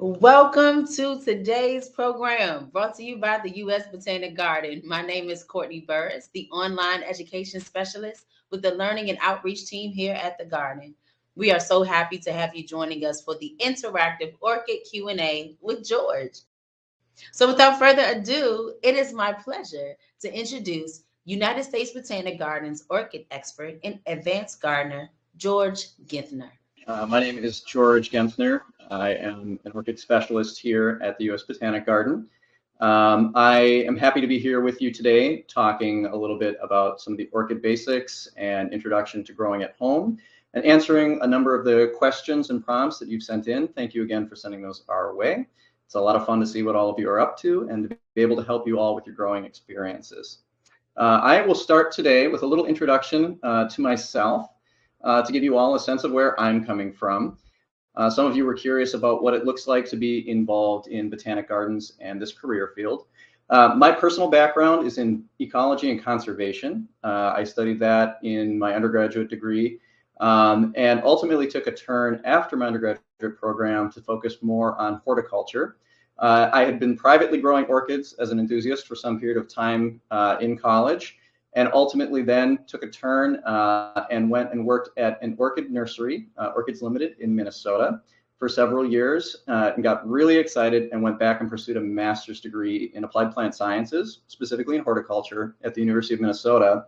Welcome to today's program brought to you by the U.S. Botanic Garden. My name is Courtney Burris, the online education specialist with the learning and outreach team here at the Garden. We are so happy to have you joining us for the interactive Orchid Q&A with George. So without further ado, it is my pleasure to introduce United States Botanic Gardens orchid expert and advanced gardener, George Guenthner. My name is George Guenthner. I am an orchid specialist here at the U.S. Botanic Garden. I am happy to be here with you today talking a little bit about some of the orchid basics and introduction to growing at home and answering a number of the questions and prompts that you've sent in. Thank you again for sending those our way. It's a lot of fun to see what all of you are up to and to be able to help you all with your growing experiences. I will start today with a little introduction to myself. To give you all a sense of where I'm coming from. Some of you were curious about what it looks like to be involved in botanic gardens and this career field. My personal background is in ecology and conservation. I studied that in my undergraduate degree and ultimately took a turn after my undergraduate program to focus more on horticulture. I had been privately growing orchids as an enthusiast for some period of time in college, and ultimately then took a turn and went and worked at an orchid nursery, Orchids Limited in Minnesota, for several years and got really excited and went back and pursued a master's degree in applied plant sciences, specifically in horticulture at the University of Minnesota,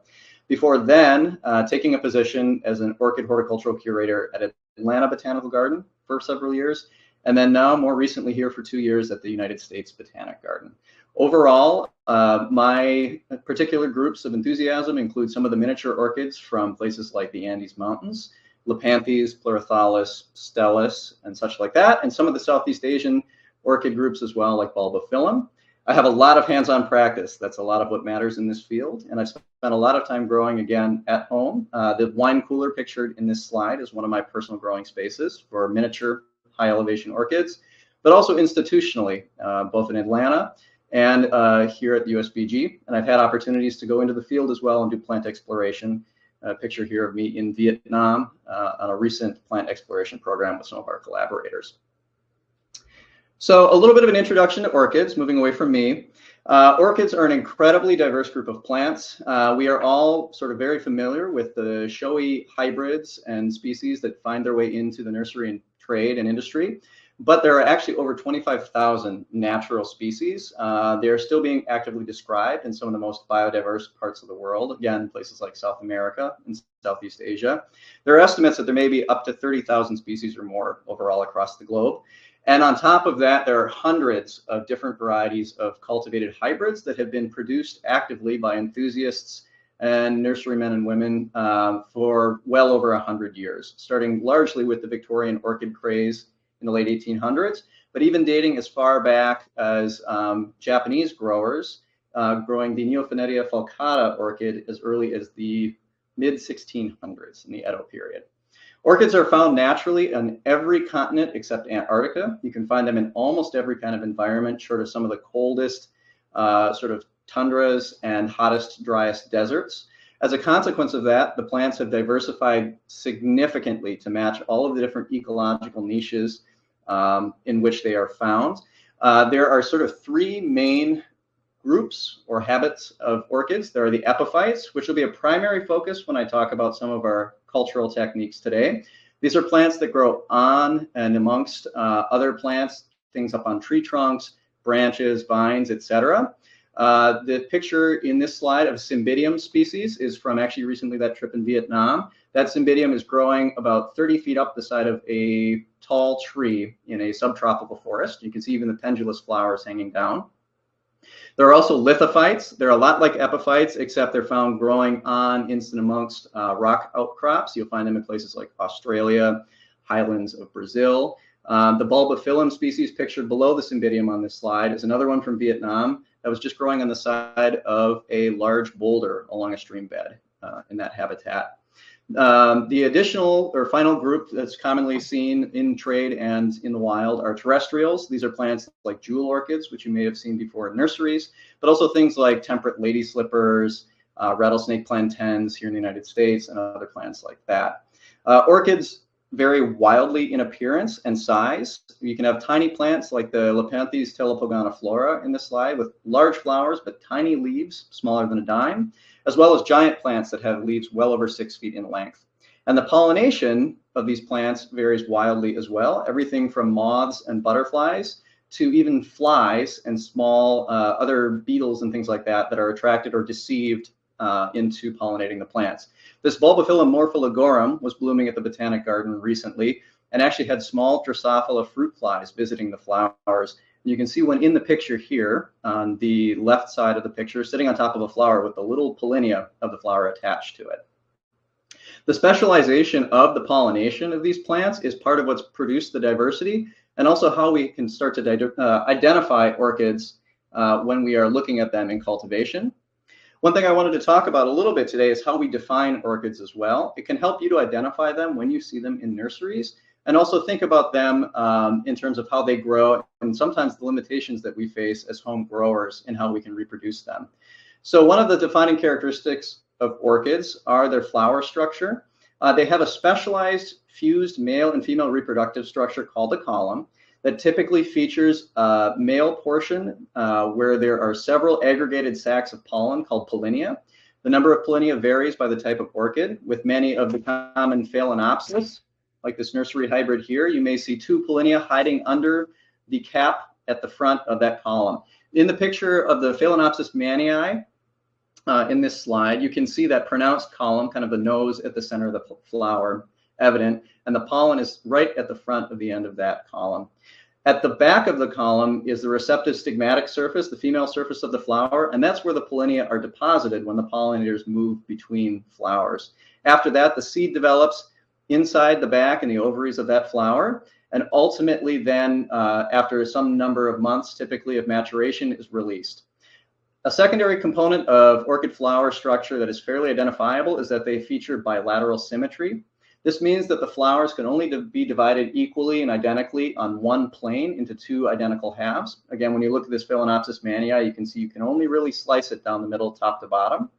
before then taking a position as an orchid horticultural curator at Atlanta Botanical Garden for several years, and then now more recently here for 2 years at the United States Botanic Garden. Overall, my particular groups of enthusiasm include some of the miniature orchids from places like the Andes Mountains, Lepanthes, Pleurophyllus, Stellus, and such like that, and some of the Southeast Asian orchid groups as well, like Bulbophyllum. I have a lot of hands-on practice. That's a lot of what matters in this field, and I've spent a lot of time growing again at home. The wine cooler pictured in this slide is one of my personal growing spaces for miniature high elevation orchids, but also institutionally, both in Atlanta and here at the USBG. And I've had opportunities to go into the field as well and do plant exploration. A picture here of me in Vietnam on a recent plant exploration program with some of our collaborators. So a little bit of an introduction to orchids, moving away from me. Orchids are an incredibly diverse group of plants. We are all sort of very familiar with the showy hybrids and species that find their way into the nursery and trade and industry. But there are actually over 25,000 natural species. They are still being actively described in some of the most biodiverse parts of the world, again, places like South America and Southeast Asia. There are estimates that there may be up to 30,000 species or more overall across the globe. And on top of that, there are hundreds of different varieties of cultivated hybrids that have been produced actively by enthusiasts and nurserymen and women for well over 100 years, starting largely with the Victorian orchid craze in the late 1800s, but even dating as far back as Japanese growers growing the Neophonetia falcata orchid as early as the mid-1600s in the Edo period. Orchids are found naturally on every continent except Antarctica. You can find them in almost every kind of environment, short of some of the coldest sort of tundras and hottest, driest deserts. As a consequence of that, the plants have diversified significantly to match all of the different ecological niches in which they are found. There are sort of three main groups or habits of orchids. There are the epiphytes, which will be a primary focus when I talk about some of our cultural techniques today. These are plants that grow on and amongst other plants, things up on tree trunks, branches, vines, etc. The picture in this slide of Cymbidium species is from actually recently that trip in Vietnam. That Cymbidium is growing about 30 feet up the side of a tall tree in a subtropical forest. You can see even the pendulous flowers hanging down. There are also lithophytes. They're a lot like epiphytes, except they're found growing on, in and amongst rock outcrops. You'll find them in places like Australia, highlands of Brazil. The Bulbophyllum species pictured below the Cymbidium on this slide is another one from Vietnam that was just growing on the side of a large boulder along a stream bed in that habitat. The additional or final group that's commonly seen in trade and in the wild are terrestrials. These are plants like jewel orchids, which you may have seen before in nurseries, but also things like temperate lady slippers, rattlesnake plantains here in the United States, and other plants like that. Orchids vary wildly in appearance and size. You can have tiny plants like the Lepanthes telepogoniflora in this slide with large flowers but tiny leaves smaller than a dime, as well as giant plants that have leaves well over 6 feet in length. And the pollination of these plants varies wildly as well, everything from moths and butterflies to even flies and small other beetles and things like that that are attracted or deceived into pollinating the plants. This Bulbophyllum morphilogorum was blooming at the Botanic Garden recently and actually had small Drosophila fruit flies visiting the flowers. You can see one in the picture here on the left side of the picture, sitting on top of a flower with the little pollinia of the flower attached to it. The specialization of the pollination of these plants is part of what's produced the diversity and also how we can start to identify orchids when we are looking at them in cultivation. One thing I wanted to talk about a little bit today is how we define orchids as well. It can help you to identify them when you see them in nurseries and also think about them in terms of how they grow and sometimes the limitations that we face as home growers in how we can reproduce them. So one of the defining characteristics of orchids are their flower structure. They have a specialized fused male and female reproductive structure called a column that typically features a male portion where there are several aggregated sacs of pollen called pollinia. The number of pollinia varies by the type of orchid. With many of the common Phalaenopsis, like this nursery hybrid here, you may see 2 pollinia hiding under the cap at the front of that column. In the picture of the Phalaenopsis mannii, in this slide, you can see that pronounced column, kind of the nose at the center of the flower, evident, and the pollen is right at the front of the end of that column. At the back of the column is the receptive stigmatic surface, the female surface of the flower, and that's where the pollinia are deposited when the pollinators move between flowers. After that, the seed develops inside the back and the ovaries of that flower, and ultimately then, after some number of months, typically of maturation, is released. A secondary component of orchid flower structure that is fairly identifiable is that they feature bilateral symmetry. This means that the flowers can only be divided equally and identically on one plane into 2 identical halves. Again, when you look at this Phalaenopsis mannii, you can see you can only really slice it down the middle, top to bottom.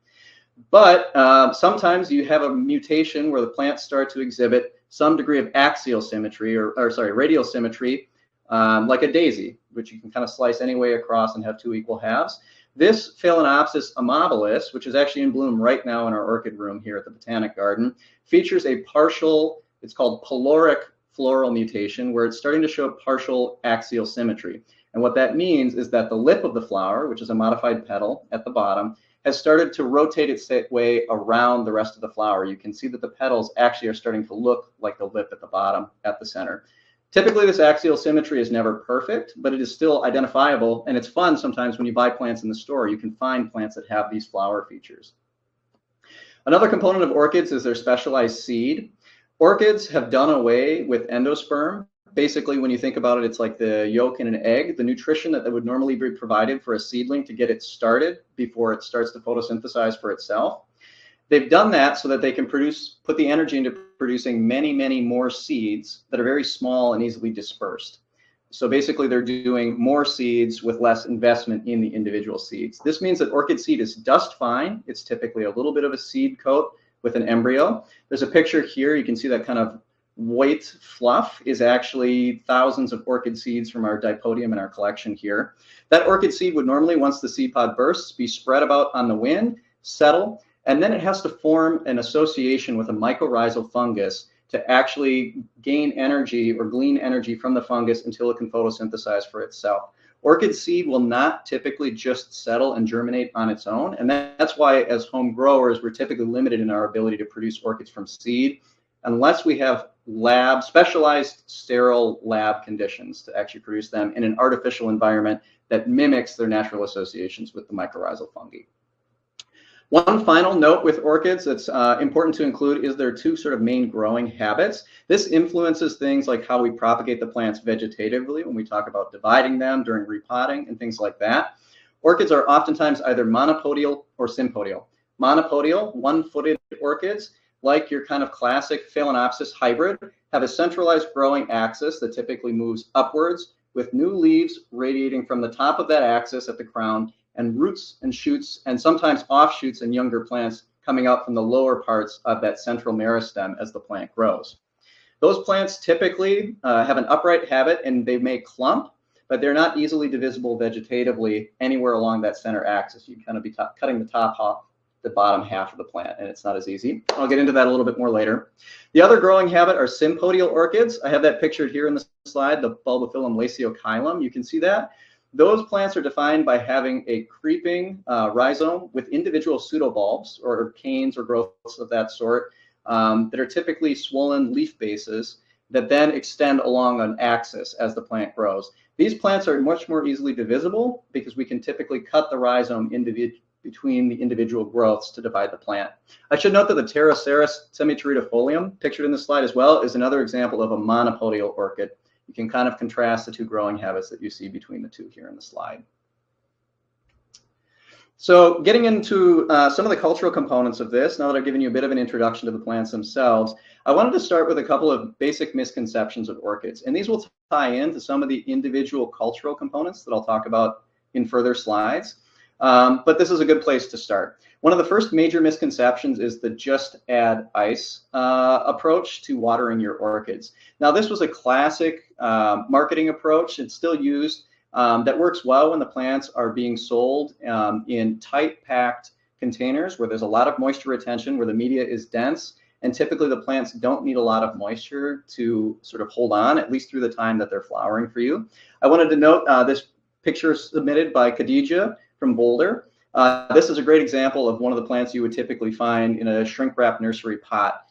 But sometimes you have a mutation where the plants start to exhibit some degree of axial symmetry, radial symmetry, like a daisy, which you can kind of slice any way across and have 2 equal halves. This Phalaenopsis amabilis, which is actually in bloom right now in our orchid room here at the Botanic Garden, features a partial, it's called polaric floral mutation, where it's starting to show partial axial symmetry. And what that means is that the lip of the flower, which is a modified petal at the bottom, has started to rotate its way around the rest of the flower. You can see that the petals actually are starting to look like the lip at the bottom at the center. Typically, this axial symmetry is never perfect, but it is still identifiable, and it's fun sometimes when you buy plants in the store. You can find plants that have these flower features. Another component of orchids is their specialized seed. Orchids have done away with endosperm. Basically, when you think about it, it's like the yolk in an egg, the nutrition that would normally be provided for a seedling to get it started before it starts to photosynthesize for itself. They've done that so that they can put the energy into producing many, many more seeds that are very small and easily dispersed. So basically, they're doing more seeds with less investment in the individual seeds. This means that orchid seed is dust fine. It's typically a little bit of a seed coat with an embryo. There's a picture here. You can see that kind of white fluff is actually thousands of orchid seeds from our dipodium in our collection here. That orchid seed would normally, once the seed pod bursts, be spread about on the wind, settle, and then it has to form an association with a mycorrhizal fungus to actually gain energy or glean energy from the fungus until it can photosynthesize for itself. Orchid seed will not typically just settle and germinate on its own, and that's why as home growers, we're typically limited in our ability to produce orchids from seed unless we have specialized sterile lab conditions to actually produce them in an artificial environment that mimics their natural associations with the mycorrhizal fungi. One final note with orchids that's important to include is their 2 sort of main growing habits. This influences things like how we propagate the plants vegetatively when we talk about dividing them during repotting and things like that. Orchids are oftentimes either monopodial or sympodial. Monopodial, one-footed orchids, like your kind of classic Phalaenopsis hybrid, have a centralized growing axis that typically moves upwards with new leaves radiating from the top of that axis at the crown and roots and shoots and sometimes offshoots and younger plants coming out from the lower parts of that central meristem as the plant grows. Those plants typically have an upright habit and they may clump, but they're not easily divisible vegetatively anywhere along that center axis. You kind of be cutting the top half, the bottom half of the plant, and it's not as easy. I'll get into that a little bit more later. The other growing habit are sympodial orchids. I have that pictured here in the slide, the Bulbophyllum laciochilum. You can see that. Those plants are defined by having a creeping rhizome with individual pseudobulbs or canes or growths of that sort that are typically swollen leaf bases that then extend along an axis as the plant grows. These plants are much more easily divisible because we can typically cut the rhizome between the individual growths to divide the plant. I should note that the Pteroceras semiteridifolium, pictured in this slide as well, is another example of a monopodial orchid. You can kind of contrast the two growing habits that you see between the two here in the slide. So getting into some of the cultural components of this, now that I've given you a bit of an introduction to the plants themselves, I wanted to start with a couple of basic misconceptions of orchids. And these will tie into some of the individual cultural components that I'll talk about in further slides. But this is a good place to start. One of the first major misconceptions is the just add ice approach to watering your orchids. Now, this was a classic marketing approach. It's still used. That works well when the plants are being sold in tight packed containers where there's a lot of moisture retention, where the media is dense, and typically the plants don't need a lot of moisture to sort of hold on, at least through the time that they're flowering for you. I wanted to note this picture submitted by Khadija from Boulder. This is a great example of one of the plants you would typically find in a shrink wrap nursery pot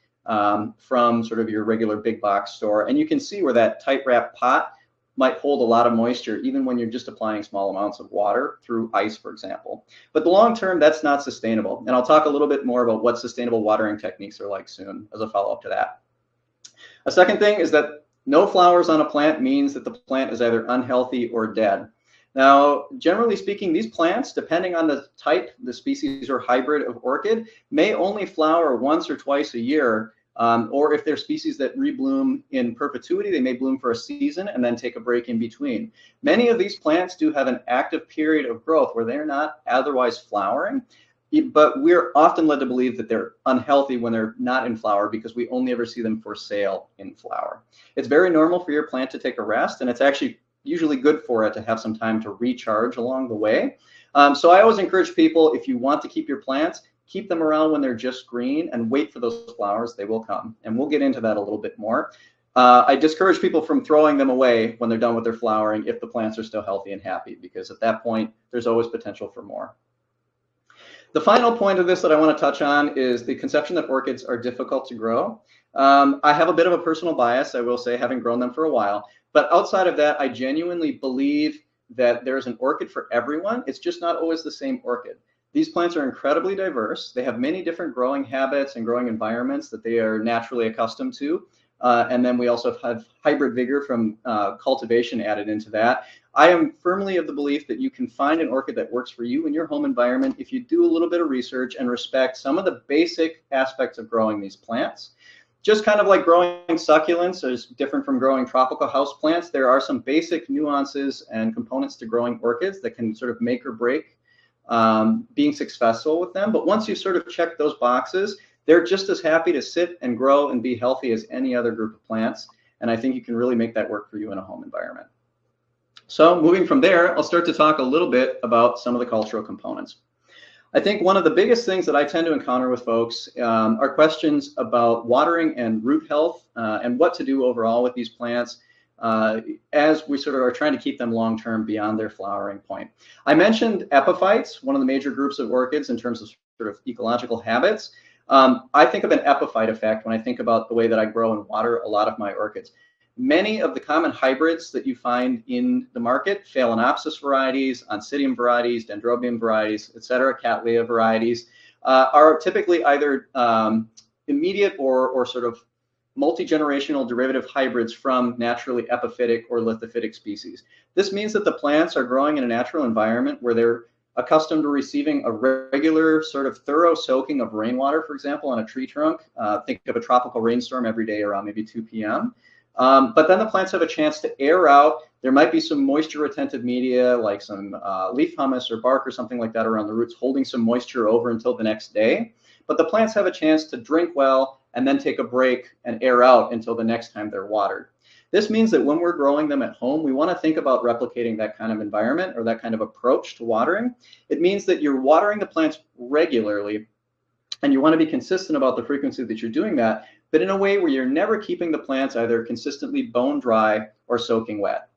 from sort of your regular big box store. And you can see where that tight wrap pot might hold a lot of moisture even when you're just applying small amounts of water through ice, for example. But the long term, that's not sustainable. And I'll talk a little bit more about what sustainable watering techniques are like soon as a follow-up to that. A second thing is that no flowers on a plant means that the plant is either unhealthy or dead. Now, generally speaking, these plants, depending on the type, the species or hybrid of orchid, may only flower once or twice a year. Or if they're species that rebloom in perpetuity, they may bloom for a season and then take a break in between. Many of these plants do have an active period of growth where they're not otherwise flowering, but we're often led to believe that they're unhealthy when they're not in flower because we only ever see them for sale in flower. It's very normal for your plant to take a rest, and it's actually usually good for it to have some time to recharge along the way. So I always encourage people, if you want to keep your plants, keep them around when they're just green and wait for those flowers. They will come. And we'll get into that a little bit more. I discourage people from throwing them away when they're done with their flowering if the plants are still healthy and happy, because at that point, there's always potential for more. The final point of this that I want to touch on is the conception that orchids are difficult to grow. I have a bit of a personal bias, I will say, having grown them for a while. But outside of that, I genuinely believe that there's an orchid for everyone. It's just not always the same orchid. These plants are incredibly diverse. They have many different growing habits and growing environments that they are naturally accustomed to. And then we also have hybrid vigor from cultivation added into that. I am firmly of the belief that you can find an orchid that works for you in your home environment if you do a little bit of research and respect some of the basic aspects of growing these plants. Just kind of like growing succulents is different from growing tropical house plants. There are some basic nuances and components to growing orchids that can sort of make or break being successful with them. But once you sort of check those boxes, they're just as happy to sit and grow and be healthy as any other group of plants. And I think you can really make that work for you in a home environment. So moving from there, I'll start to talk a little bit about some of the cultural components. I think one of the biggest things that I tend to encounter with folks are questions about watering and root health and what to do overall with these plants as we sort of are trying to keep them long-term beyond their flowering point. I mentioned epiphytes, one of the major groups of orchids in terms of sort of ecological habits. I think of an epiphyte effect when I think about the way that I grow and water a lot of my orchids. Many of the common hybrids that you find in the market, Phalaenopsis varieties, Oncidium varieties, Dendrobium varieties, et cetera, Cattleya varieties, are typically either immediate or sort of multi-generational derivative hybrids from naturally epiphytic or lithophytic species. This means that the plants are growing in a natural environment where they're accustomed to receiving a regular sort of thorough soaking of rainwater, for example, on a tree trunk. Think of a tropical rainstorm every day around maybe 2 p.m. But then the plants have a chance to air out. There might be some moisture retentive media like some leaf humus or bark or something like that around the roots, holding some moisture over until the next day. But the plants have a chance to drink well and then take a break and air out until the next time they're watered. This means that when we're growing them at home, we want to think about replicating that kind of environment or that kind of approach to watering. It means that you're watering the plants regularly, and you want to be consistent about the frequency that you're doing that, but in a way where you're never keeping the plants either consistently bone dry or soaking wet.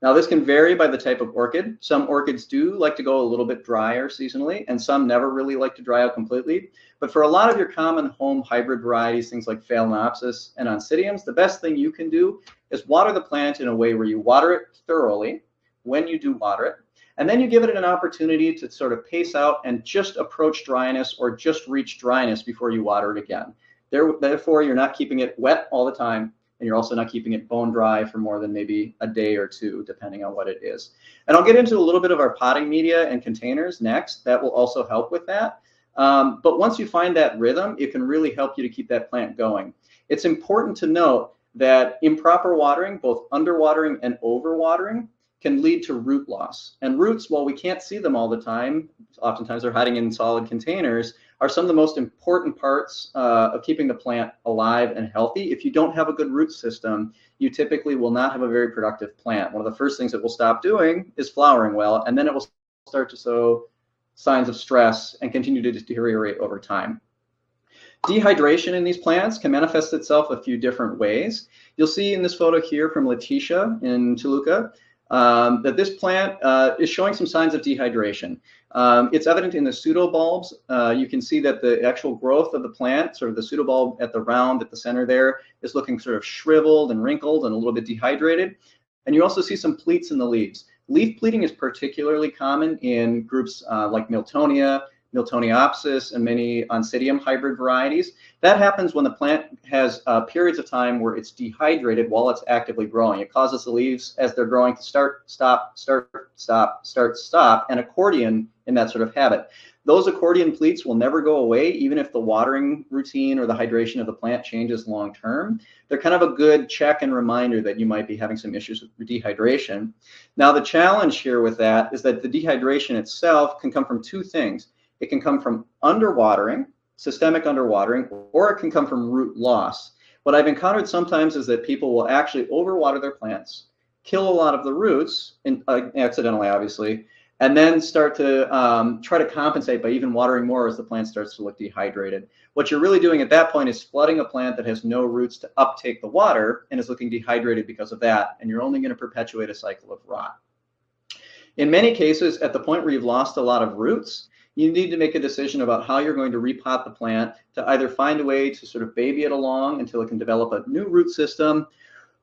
Now, this can vary by the type of orchid. Some orchids do like to go a little bit drier seasonally, and some never really like to dry out completely. But for a lot of your common home hybrid varieties, things like Phalaenopsis and Oncidiums, the best thing you can do is water the plant in a way where you water it thoroughly when you do water it, and then you give it an opportunity to sort of pace out and just approach dryness or just reach dryness before you water it again. Therefore, you're not keeping it wet all the time, and you're also not keeping it bone dry for more than maybe a day or two, depending on what it is. And I'll get into a little bit of our potting media and containers next. That will also help with that. But once you find that rhythm, it can really help you to keep that plant going. It's important to note that improper watering, both underwatering and overwatering, can lead to root loss. And roots, while we can't see them all the time, oftentimes they're hiding in solid containers, are some of the most important parts of keeping the plant alive and healthy. If you don't have a good root system, you typically will not have a very productive plant. One of the first things it will stop doing is flowering well, and then it will start to show signs of stress and continue to deteriorate over time. Dehydration in these plants can manifest itself a few different ways. You'll see in this photo here from Letitia in Toluca that this plant is showing some signs of dehydration. It's evident in the pseudobulbs. You can see that the actual growth of the plant, sort of the pseudobulb at the round at the center there, is looking sort of shriveled and wrinkled and a little bit dehydrated. And you also see some pleats in the leaves. Leaf pleating is particularly common in groups like Miltonia, Miltoniopsis, and many Oncidium hybrid varieties. That happens when the plant has periods of time where it's dehydrated while it's actively growing. It causes the leaves, as they're growing, to start, stop, start, stop, start, stop, and accordion in that sort of habit. Those accordion pleats will never go away, even if the watering routine or the hydration of the plant changes long term. They're kind of a good check and reminder that you might be having some issues with dehydration. Now, the challenge here with that is that the dehydration itself can come from two things. It can come from underwatering, systemic underwatering, or it can come from root loss. What I've encountered sometimes is that people will actually overwater their plants, kill a lot of the roots, accidentally obviously, and then start to try to compensate by even watering more as the plant starts to look dehydrated. What you're really doing at that point is flooding a plant that has no roots to uptake the water and is looking dehydrated because of that, and you're only going to perpetuate a cycle of rot. In many cases, at the point where you've lost a lot of roots, you need to make a decision about how you're going to repot the plant to either find a way to sort of baby it along until it can develop a new root system,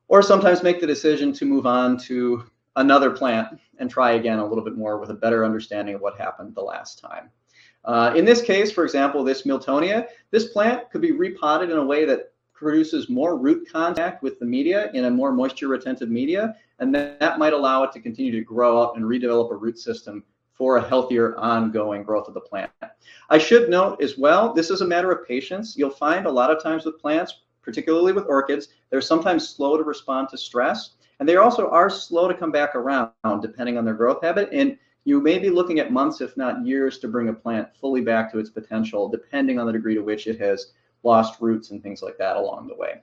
or sometimes make the decision to move on to another plant and try again a little bit more with a better understanding of what happened the last time. In this case, for example, this Miltonia, this plant could be repotted in a way that produces more root contact with the media in a more moisture retentive media, and that might allow it to continue to grow up and redevelop a root system for a healthier ongoing growth of the plant. I should note as well, this is a matter of patience. You'll find a lot of times with plants, particularly with orchids, they're sometimes slow to respond to stress, and they also are slow to come back around depending on their growth habit. And you may be looking at months, if not years, to bring a plant fully back to its potential, depending on the degree to which it has lost roots and things like that along the way.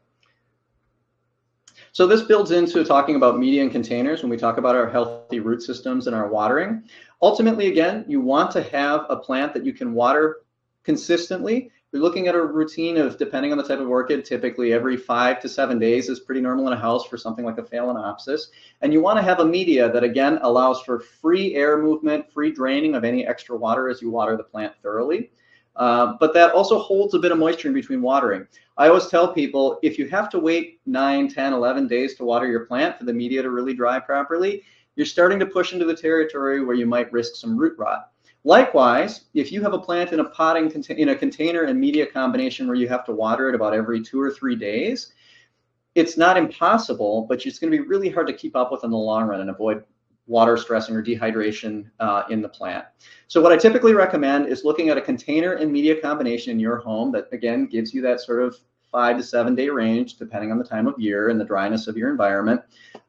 So this builds into talking about media and containers when we talk about our healthy root systems and our watering. Ultimately, again, you want to have a plant that you can water consistently. We're looking at a routine of, depending on the type of orchid, typically every 5 to 7 days is pretty normal in a house for something like a Phalaenopsis. And you want to have a media that, again, allows for free air movement, free draining of any extra water as you water the plant thoroughly. But that also holds a bit of moisture in between watering. I always tell people, if you have to wait 9, 10, 11 days to water your plant for the media to really dry properly, you're starting to push into the territory where you might risk some root rot. Likewise, if you have a plant in a container and media combination where you have to water it about every 2 or 3 days, it's not impossible, but it's going to be really hard to keep up with in the long run and avoid water stressing or dehydration in the plant. So what I typically recommend is looking at a container and media combination in your home that, again, gives you that sort of 5 to 7 day range, depending on the time of year and the dryness of your environment.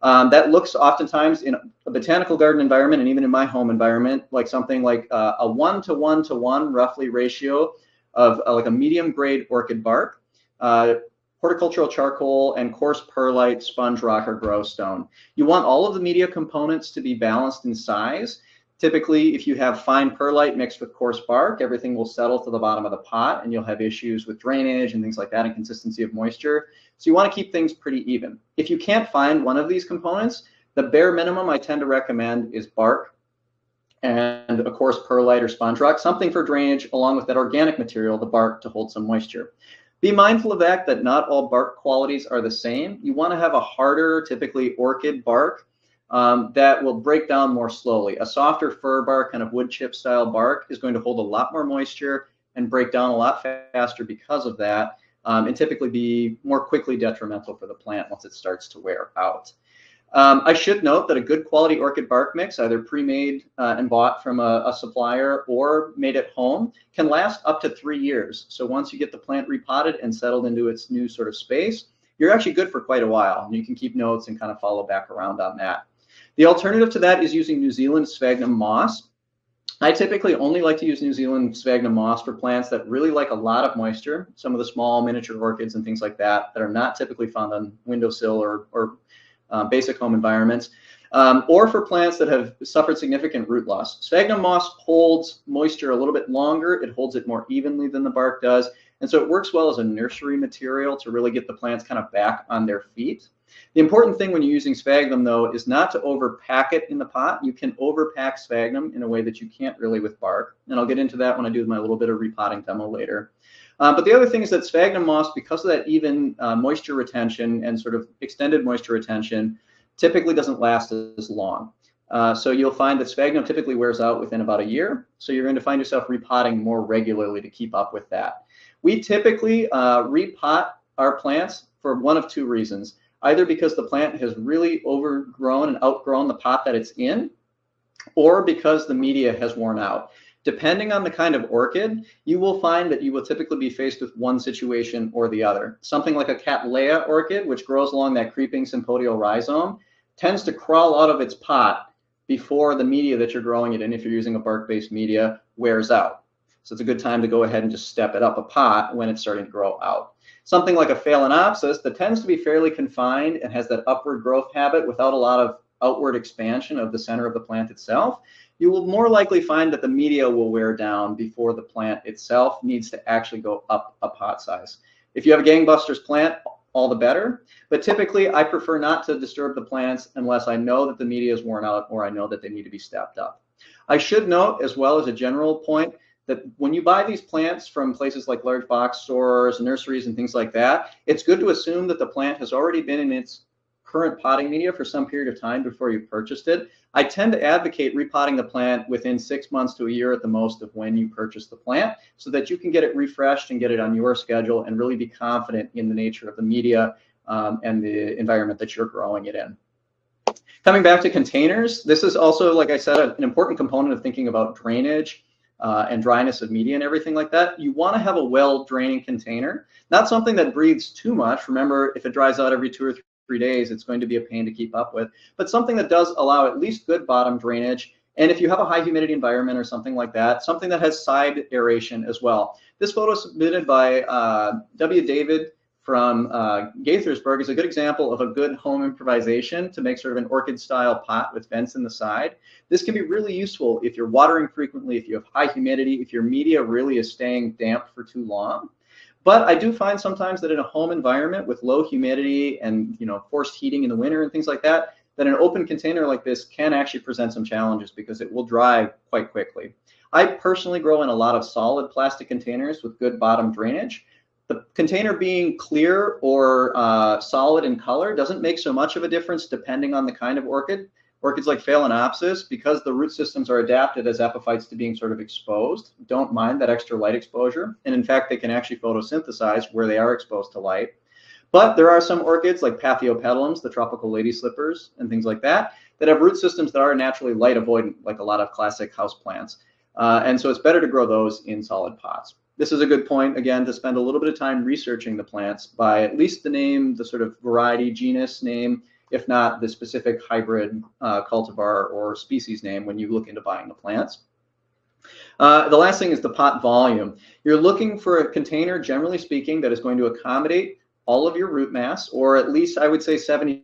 That looks oftentimes in a botanical garden environment and even in my home environment like something like a 1 to 1 to 1 roughly ratio of like a medium grade orchid bark horticultural charcoal, and coarse perlite, sponge rock, or grow stone. You want all of the media components to be balanced in size. Typically, if you have fine perlite mixed with coarse bark, everything will settle to the bottom of the pot, and you'll have issues with drainage and things like that and consistency of moisture. So you want to keep things pretty even. If you can't find one of these components, the bare minimum I tend to recommend is bark and a coarse perlite or sponge rock, something for drainage along with that organic material, the bark, to hold some moisture. Be mindful of that not all bark qualities are the same. You want to have a harder, typically orchid bark that will break down more slowly. A softer fir bark, kind of wood chip style bark, is going to hold a lot more moisture and break down a lot faster because of that, and typically be more quickly detrimental for the plant once it starts to wear out. I should note that a good quality orchid bark mix, either pre-made and bought from a supplier or made at home, can last up to 3 years. So once you get the plant repotted and settled into its new sort of space, you're actually good for quite a while. And you can keep notes and kind of follow back around on that. The alternative to that is using New Zealand sphagnum moss. I typically only like to use New Zealand sphagnum moss for plants that really like a lot of moisture. Some of the small miniature orchids and things like that are not typically found on windowsill or basic home environments, or for plants that have suffered significant root loss. Sphagnum moss holds moisture a little bit longer. It holds it more evenly than the bark does. And so it works well as a nursery material to really get the plants kind of back on their feet. The important thing when you're using sphagnum, though, is not to overpack it in the pot. You can overpack sphagnum in a way that you can't really with bark. And I'll get into that when I do my little bit of repotting demo later. But the other thing is that sphagnum moss, because of that even moisture retention and sort of extended moisture retention, typically doesn't last as long. So you'll find that sphagnum typically wears out within about a year. So you're going to find yourself repotting more regularly to keep up with that. We typically repot our plants for one of two reasons. Either because the plant has really overgrown and outgrown the pot that it's in, or because the media has worn out. Depending on the kind of orchid, you will find that you will typically be faced with one situation or the other. Something like a Cattleya orchid, which grows along that creeping sympodial rhizome, tends to crawl out of its pot before the media that you're growing it in, if you're using a bark-based media, wears out. So it's a good time to go ahead and just step it up a pot when it's starting to grow out. Something like a Phalaenopsis that tends to be fairly confined and has that upward growth habit without a lot of outward expansion of the center of the plant itself, you will more likely find that the media will wear down before the plant itself needs to actually go up a pot size. If you have a gangbusters plant, all the better. But typically, I prefer not to disturb the plants unless I know that the media is worn out or I know that they need to be stepped up. I should note, as well as a general point, that when you buy these plants from places like large box stores, nurseries, and things like that, it's good to assume that the plant has already been in its current potting media for some period of time before you purchased it. I tend to advocate repotting the plant within 6 months to a year at the most of when you purchase the plant, so that you can get it refreshed and get it on your schedule and really be confident in the nature of the media and the environment that you're growing it in. Coming back to containers, this is also, like I said, an important component of thinking about drainage and dryness of media and everything like that. You want to have a well-draining container, not something that breathes too much. Remember, if it dries out every 2 or 3 days, it's going to be a pain to keep up with, but something that does allow at least good bottom drainage. And if you have a high humidity environment or something like that, something that has side aeration as well. This photo submitted by W. David from Gaithersburg is a good example of a good home improvisation to make sort of an orchid style pot with vents in the side. This can be really useful if you're watering frequently, if you have high humidity, if your media really is staying damp for too long. But I do find sometimes that in a home environment with low humidity and forced heating in the winter and things like that, that an open container like this can actually present some challenges because it will dry quite quickly. I personally grow in a lot of solid plastic containers with good bottom drainage. The container being clear or solid in color doesn't make so much of a difference depending on the kind of orchid. Orchids like Phalaenopsis, because the root systems are adapted as epiphytes to being sort of exposed, don't mind that extra light exposure. And in fact, they can actually photosynthesize where they are exposed to light. But there are some orchids like Paphiopedilums, the tropical lady slippers, and things like that, that have root systems that are naturally light avoidant, like a lot of classic houseplants. And so it's better to grow those in solid pots. This is a good point, again, to spend a little bit of time researching the plants by at least the name, the sort of variety genus name, if not the specific hybrid cultivar or species name when you look into buying the plants. The last thing is the pot volume. You're looking for a container, generally speaking, that is going to accommodate all of your root mass, or at least I would say 75%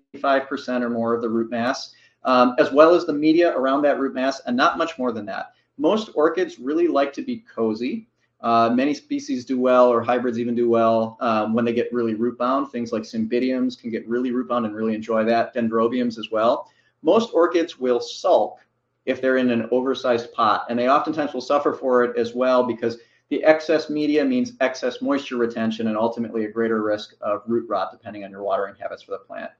or more of the root mass, as well as the media around that root mass, and not much more than that. Most orchids really like to be cozy. Many species do well, or hybrids even do well, when they get really root bound. Things like cymbidiums can get really root bound and really enjoy that, dendrobiums as well. Most orchids will sulk if they're in an oversized pot, and they oftentimes will suffer for it as well, because the excess media means excess moisture retention and ultimately a greater risk of root rot depending on your watering habits for the plant.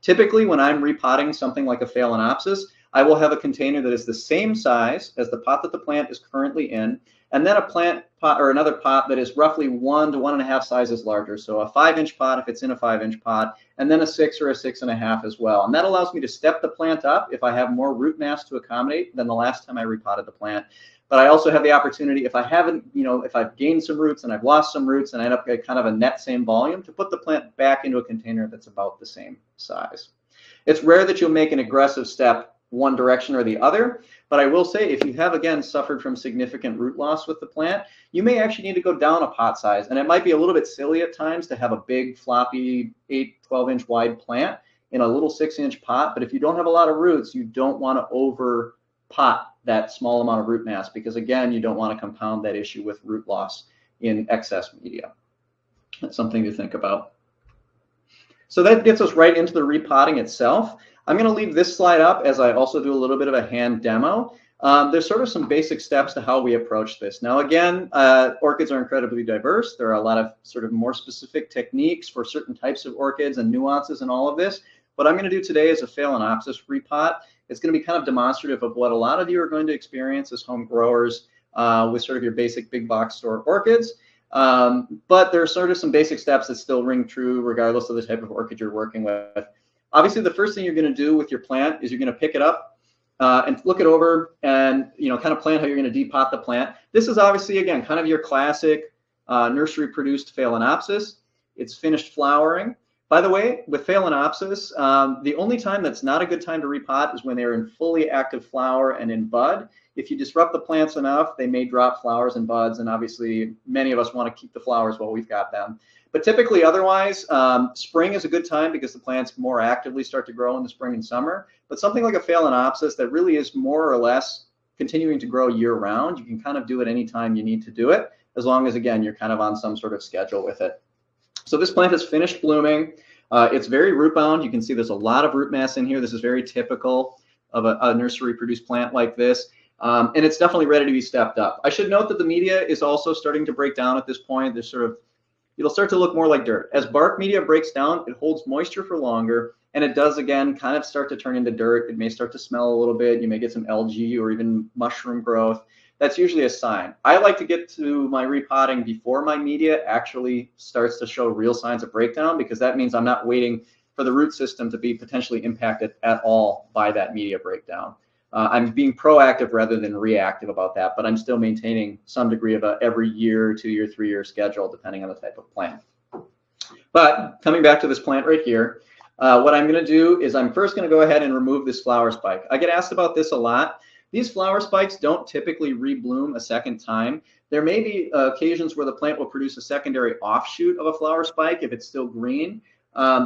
Typically, when I'm repotting something like a Phalaenopsis, I will have a container that is the same size as the pot that the plant is currently in, and then a plant pot or another pot that is roughly 1 to 1.5 sizes larger. So a 5-inch pot if it's in a 5-inch pot, and then a 6 or a 6.5 as well. And that allows me to step the plant up if I have more root mass to accommodate than the last time I repotted the plant. But I also have the opportunity, if I haven't, if I've gained some roots and I've lost some roots and I end up at kind of a net same volume, to put the plant back into a container that's about the same size. It's rare that you'll make an aggressive step one direction or the other, but I will say if you have, again, suffered from significant root loss with the plant, you may actually need to go down a pot size. And it might be a little bit silly at times to have a big, floppy 8-12-inch wide plant in a little 6-inch pot, but if you don't have a lot of roots, you don't want to over pot that small amount of root mass, because again, you don't want to compound that issue with root loss in excess media. That's something to think about. So that gets us right into the repotting itself. I'm going to leave this slide up as I also do a little bit of a hand demo. There's sort of some basic steps to how we approach this. Now, again, orchids are incredibly diverse. There are a lot of sort of more specific techniques for certain types of orchids and nuances in all of this. What I'm going to do today is a Phalaenopsis repot. It's going to be kind of demonstrative of what a lot of you are going to experience as home growers with sort of your basic big box store orchids. But there are sort of some basic steps that still ring true regardless of the type of orchid you're working with. Obviously, the first thing you're going to do with your plant is you're going to pick it up and look it over and kind of plan how you're going to depot the plant. This is obviously, again, kind of your classic nursery produced Phalaenopsis. It's finished flowering. By the way, with Phalaenopsis, the only time that's not a good time to repot is when they're in fully active flower and in bud. If you disrupt the plants enough, they may drop flowers and buds, and obviously many of us want to keep the flowers while we've got them. But typically otherwise, spring is a good time because the plants more actively start to grow in the spring and summer. But something like a Phalaenopsis that really is more or less continuing to grow year round, you can kind of do it anytime you need to do it, as long as, again, you're kind of on some sort of schedule with it. So this plant has finished blooming. It's very root bound. You can see there's a lot of root mass in here. This is very typical of a nursery produced plant like this. And it's definitely ready to be stepped up. I should note that the media is also starting to break down at this point. There's sort of, it'll start to look more like dirt. As bark media breaks down, it holds moisture for longer, and it does, again, kind of start to turn into dirt. It may start to smell a little bit. You may get some algae or even mushroom growth. That's usually a sign. I like to get to my repotting before my media actually starts to show real signs of breakdown, because that means I'm not waiting for the root system to be potentially impacted at all by that media breakdown. I'm being proactive rather than reactive about that, but I'm still maintaining some degree of a every year, 2 year, 3 year schedule, depending on the type of plant. But coming back to this plant right here, what I'm going to do is I'm first going to go ahead and remove this flower spike. I get asked about this a lot. These flower spikes don't typically rebloom a second time. There may be occasions where the plant will produce a secondary offshoot of a flower spike if it's still green.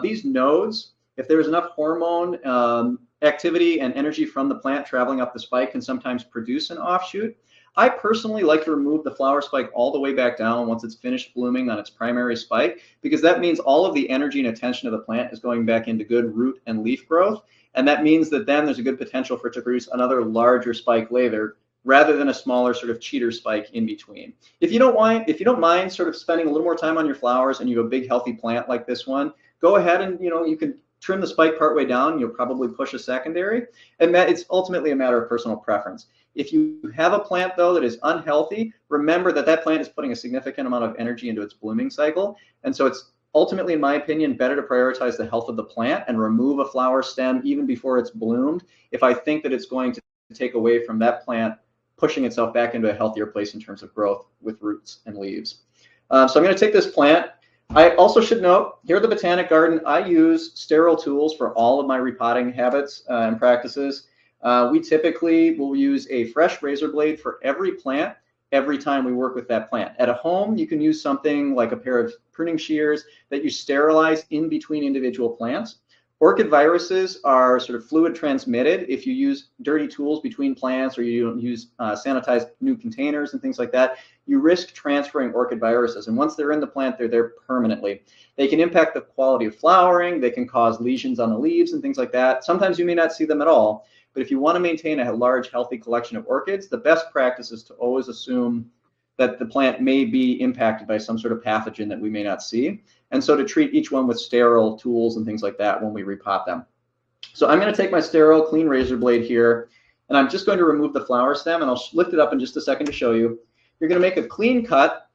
These nodes, if there's enough hormone activity and energy from the plant traveling up the spike, can sometimes produce an offshoot. I personally like to remove the flower spike all the way back down once it's finished blooming on its primary spike, because that means all of the energy and attention of the plant is going back into good root and leaf growth. And that means that then there's a good potential for it to produce another larger spike later, rather than a smaller sort of cheater spike in between. If you don't mind sort of spending a little more time on your flowers and you have a big healthy plant like this one, go ahead and you can trim the spike partway down. You'll probably push a secondary, and it's ultimately a matter of personal preference. If you have a plant though that is unhealthy, remember that that plant is putting a significant amount of energy into its blooming cycle, and so it's ultimately, in my opinion, better to prioritize the health of the plant and remove a flower stem even before it's bloomed if I think that it's going to take away from that plant pushing itself back into a healthier place in terms of growth with roots and leaves. So I'm going to take this plant. I also should note, here at the Botanic Garden, I use sterile tools for all of my repotting habits and practices. We typically will use a fresh razor blade for every plant every time we work with that plant. At a home, you can use something like a pair of pruning shears that you sterilize in between individual plants. Orchid viruses are sort of fluid transmitted. If you use dirty tools between plants or you don't use sanitized new containers and things like that, you risk transferring orchid viruses. And once they're in the plant, they're there permanently. They can impact the quality of flowering. They can cause lesions on the leaves and things like that. Sometimes you may not see them at all. But if you want to maintain a large, healthy collection of orchids, the best practice is to always assume that the plant may be impacted by some sort of pathogen that we may not see. And so to treat each one with sterile tools and things like that when we repot them. So I'm going to take my sterile, clean razor blade here, and I'm just going to remove the flower stem, and I'll lift it up in just a second to show you. You're going to make a clean cut,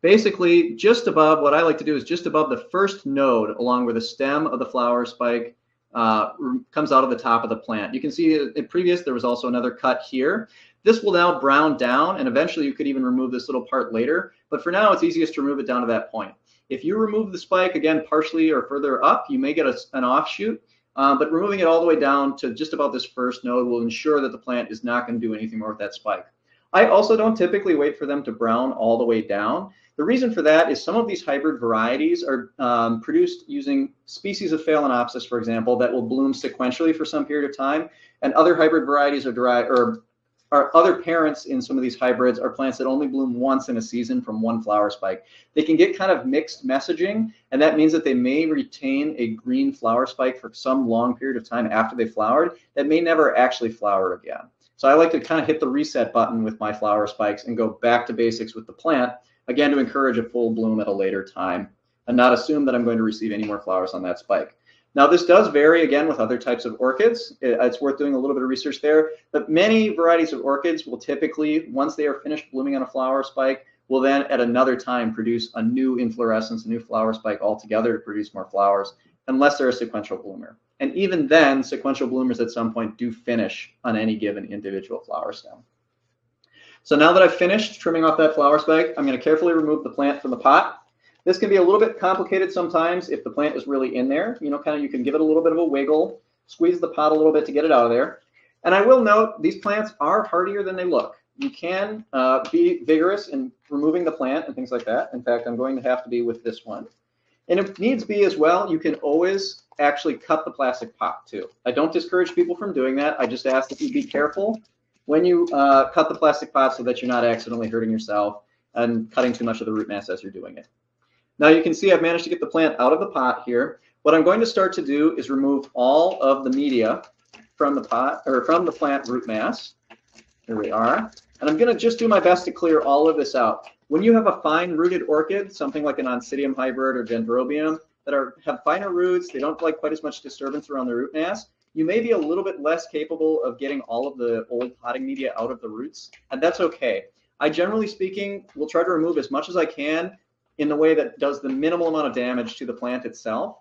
basically just above, what I like to do is just above the first node along where the stem of the flower spike comes out of the top of the plant. You can see in previous there was also another cut here. This will now brown down, and eventually you could even remove this little part later, but for now it's easiest to remove it down to that point. If you remove the spike again partially or further up, you may get an offshoot, but removing it all the way down to just about this first node will ensure that the plant is not going to do anything more with that spike. I also don't typically wait for them to brown all the way down. The reason for that is some of these hybrid varieties are produced using species of Phalaenopsis, for example, that will bloom sequentially for some period of time, and other hybrid varieties are derived, or other parents in some of these hybrids are plants that only bloom once in a season from one flower spike. They can get kind of mixed messaging, and that means that they may retain a green flower spike for some long period of time after they flowered that may never actually flower again. So I like to kind of hit the reset button with my flower spikes and go back to basics with the plant, again, to encourage a full bloom at a later time and not assume that I'm going to receive any more flowers on that spike. Now, this does vary, again, with other types of orchids. It's worth doing a little bit of research there, but many varieties of orchids will typically, once they are finished blooming on a flower spike, will then at another time produce a new inflorescence, a new flower spike altogether to produce more flowers, unless they're a sequential bloomer. And even then, sequential bloomers at some point do finish on any given individual flower stem. So now that I've finished trimming off that flower spike, I'm going to carefully remove the plant from the pot. This can be a little bit complicated sometimes if the plant is really in there. You can give it a little bit of a wiggle, squeeze the pot a little bit to get it out of there. And I will note, these plants are hardier than they look. You can be vigorous in removing the plant and things like that. In fact, I'm going to have to be with this one. And if needs be as well, you can always actually cut the plastic pot too. I don't discourage people from doing that. I just ask that you be careful when you cut the plastic pot so that you're not accidentally hurting yourself and cutting too much of the root mass as you're doing it. Now you can see I've managed to get the plant out of the pot here. What I'm going to start to do is remove all of the media from the pot, or from the plant root mass. Here we are. And I'm going to just do my best to clear all of this out. When you have a fine rooted orchid, something like an Oncidium hybrid or Dendrobium, that have finer roots, they don't like quite as much disturbance around the root mass, you may be a little bit less capable of getting all of the old potting media out of the roots, and that's okay. I, generally speaking, will try to remove as much as I can in the way that does the minimal amount of damage to the plant itself.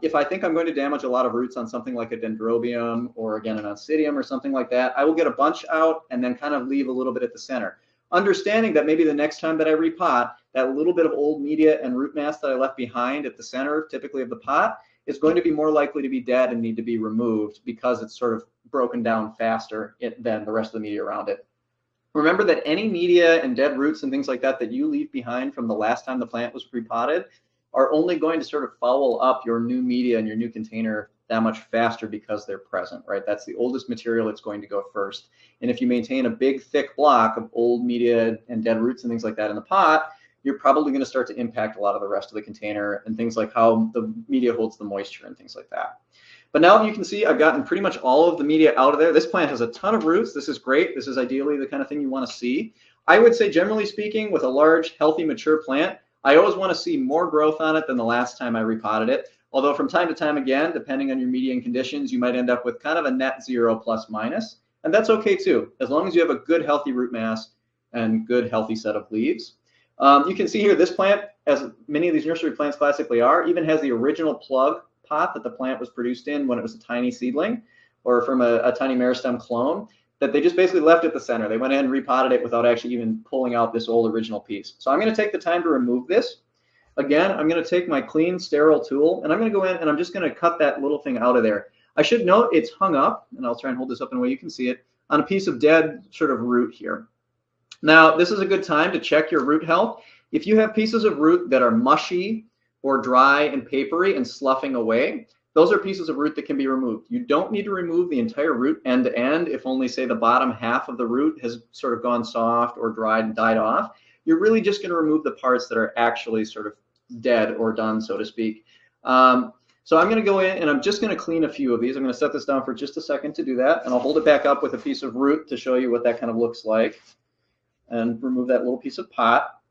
If I think I'm going to damage a lot of roots on something like a Dendrobium or, again, an Oncidium or something like that, I will get a bunch out and then kind of leave a little bit at the center. Understanding that maybe the next time that I repot, that little bit of old media and root mass that I left behind at the center, typically of the pot, is going to be more likely to be dead and need to be removed because it's sort of broken down faster than the rest of the media around it. Remember that any media and dead roots and things like that that you leave behind from the last time the plant was repotted are only going to sort of foul up your new media and your new container that much faster because they're present, right? That's the oldest material that's going to go first. And if you maintain a big, thick block of old media and dead roots and things like that in the pot, you're probably going to start to impact a lot of the rest of the container and things like how the media holds the moisture and things like that. But now you can see I've gotten pretty much all of the media out of there. This plant has a ton of roots. This is great. This is ideally the kind of thing you want to see. I would say, generally speaking, with a large, healthy, mature plant, I always want to see more growth on it than the last time I repotted it. Although from time to time, again, depending on your media and conditions, you might end up with kind of a net 0 plus minus. And that's okay too, as long as you have a good, healthy root mass and good, healthy set of leaves. You can see here this plant, as many of these nursery plants classically are, even has the original plug pot that the plant was produced in when it was a tiny seedling or from a tiny meristem clone that they just basically left at the center. They went in and repotted it without actually even pulling out this old original piece. So I'm going to take the time to remove this. Again, I'm going to take my clean, sterile tool, and I'm going to go in and I'm just going to cut that little thing out of there. I should note it's hung up, and I'll try and hold this up in a way you can see it, on a piece of dead sort of root here. Now, this is a good time to check your root health. If you have pieces of root that are mushy or dry and papery and sloughing away, those are pieces of root that can be removed. You don't need to remove the entire root end to end if only, say, the bottom half of the root has sort of gone soft or dried and died off. You're really just going to remove the parts that are actually sort of dead or done, so to speak. So I'm going to go in and I'm just going to clean a few of these. I'm going to set this down for just a second to do that, and I'll hold it back up with a piece of root to show you what that kind of looks like, and remove that little piece of pot.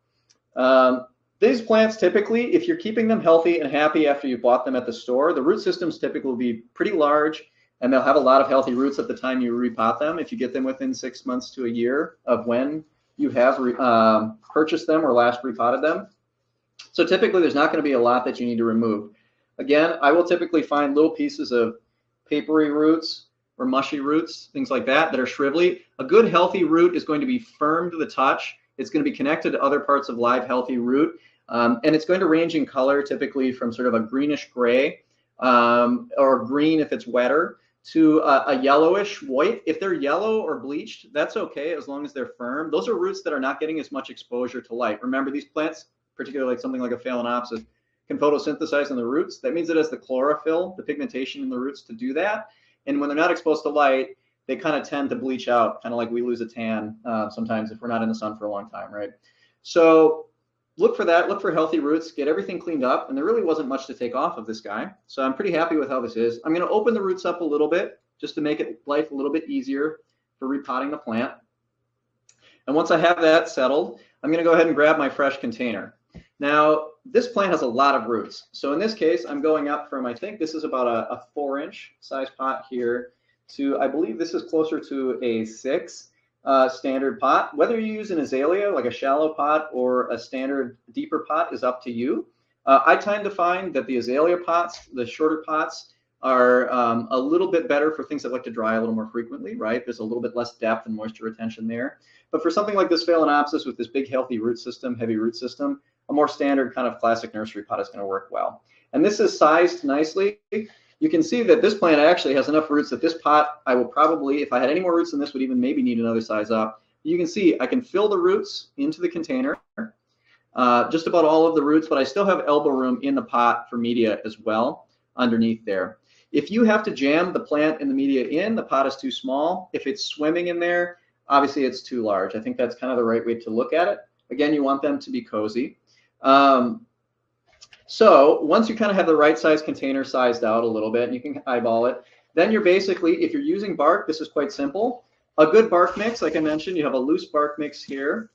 These plants typically, if you're keeping them healthy and happy after you bought them at the store, the root systems typically will be pretty large, and they'll have a lot of healthy roots at the time you repot them. If you get them within 6 months to a year of when you have purchased them or last repotted them. So typically there's not going to be a lot that you need to remove. Again, I will typically find little pieces of papery roots or mushy roots, things like that, that are shrivelly. A good healthy root is going to be firm to the touch. It's going to be connected to other parts of live healthy root. And it's going to range in color typically from sort of a greenish gray or green if it's wetter to a yellowish white. If they're yellow or bleached, that's okay as long as they're firm. Those are roots that are not getting as much exposure to light. Remember, these plants, particularly like something like a phalaenopsis, can photosynthesize in the roots. That means it has the chlorophyll, the pigmentation in the roots to do that. And when they're not exposed to light, they kind of tend to bleach out, kind of like we lose a tan sometimes if we're not in the sun for a long time, right? So look for that, look for healthy roots, get everything cleaned up, and there really wasn't much to take off of this guy. So I'm pretty happy with how this is. I'm gonna open the roots up a little bit just to make life a little bit easier for repotting the plant. And once I have that settled, I'm gonna go ahead and grab my fresh container. Now, this plant has a lot of roots. So in this case, I'm going up from, I think this is about a 4-inch size pot here to, I believe this is closer to a 6 standard pot. Whether you use an azalea, like a shallow pot, or a standard deeper pot is up to you. I tend to find that the azalea pots, the shorter pots, are a little bit better for things that like to dry a little more frequently, right? There's a little bit less depth and moisture retention there. But for something like this phalaenopsis with this big healthy root system, heavy root system, a more standard kind of classic nursery pot is going to work well. And this is sized nicely. You can see that this plant actually has enough roots that this pot, I will probably, if I had any more roots than this, would even maybe need another size up. You can see I can fill the roots into the container, just about all of the roots, but I still have elbow room in the pot for media as well underneath there. If you have to jam the plant and the media in, the pot is too small. If it's swimming in there, obviously it's too large. I think that's kind of the right way to look at it. Again, you want them to be cozy. So once you kind of have the right size container sized out a little bit, and you can eyeball it, then you're basically, if you're using bark, this is quite simple. A good bark mix, like I mentioned, you have a loose bark mix here.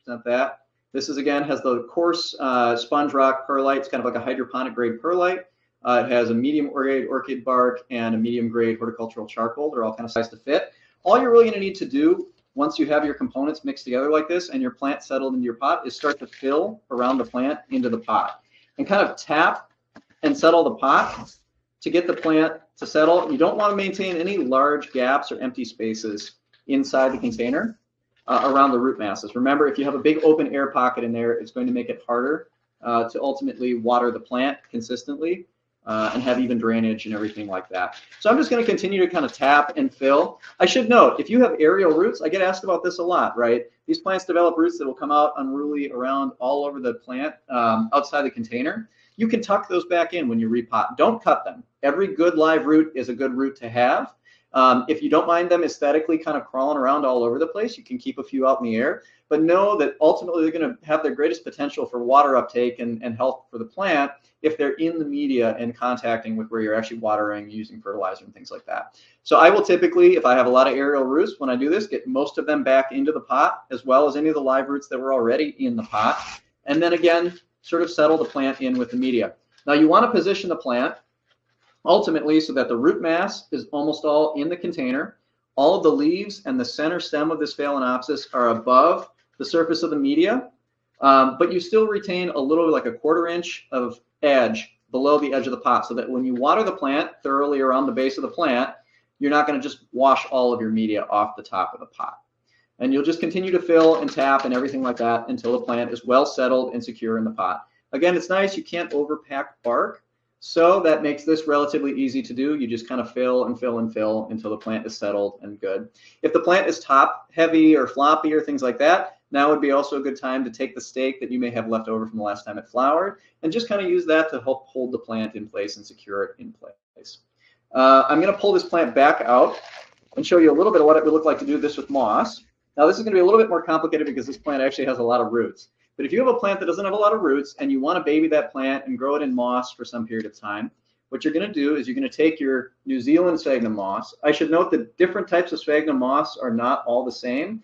Present that. This is, again, has the coarse sponge rock perlite. It's kind of like a hydroponic grade perlite. It has a medium grade orchid bark and a medium grade horticultural charcoal. They're all kind of sized to fit. All you're really going to need to do once you have your components mixed together like this and your plant settled into your pot is start to fill around the plant into the pot and kind of tap and settle the pot to get the plant to settle. You don't want to maintain any large gaps or empty spaces inside the container around the root masses. Remember, if you have a big open air pocket in there, it's going to make it harder to ultimately water the plant consistently and have even drainage and everything like that. So I'm just going to continue to kind of tap and fill. I should note, if you have aerial roots, I get asked about this a lot, right? These plants develop roots that will come out unruly around all over the plant outside the container. You can tuck those back in when you repot. Don't cut them. Every good live root is a good root to have. If you don't mind them aesthetically kind of crawling around all over the place, you can keep a few out in the air. But know that ultimately they're going to have their greatest potential for water uptake and health for the plant if they're in the media and contacting with where you're actually watering, using fertilizer and things like that. So I will typically, if I have a lot of aerial roots, when I do this, get most of them back into the pot, as well as any of the live roots that were already in the pot. And then again, sort of settle the plant in with the media. Now you want to position the plant ultimately so that the root mass is almost all in the container. All of the leaves and the center stem of this phalaenopsis are above the surface of the media, but you still retain a little, like a 1/4 inch of edge below the edge of the pot, so that when you water the plant thoroughly around the base of the plant, you're not going to just wash all of your media off the top of the pot. And you'll just continue to fill and tap and everything like that until the plant is well settled and secure in the pot. Again, it's nice, you can't overpack bark, So that makes this relatively easy to do. You just kind of fill and fill and fill until the plant is settled and good. If the plant is top heavy or floppy or things like that, now would be also a good time to take the stake that you may have left over from the last time it flowered and just kind of use that to help hold the plant in place and secure it in place. I'm going to pull this plant back out and show you a little bit of what it would look like to do this with moss. Now this is going to be a little bit more complicated because this plant actually has a lot of roots. But if you have a plant that doesn't have a lot of roots and you want to baby that plant and grow it in moss for some period of time, what you're going to do is you're going to take your New Zealand sphagnum moss. I should note that different types of sphagnum moss are not all the same.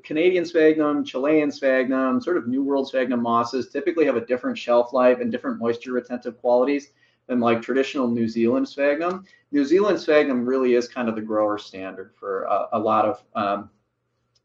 Canadian sphagnum, Chilean sphagnum, sort of New World sphagnum mosses typically have a different shelf life and different moisture retentive qualities than like traditional New Zealand sphagnum. New Zealand sphagnum really is kind of the grower standard for a lot of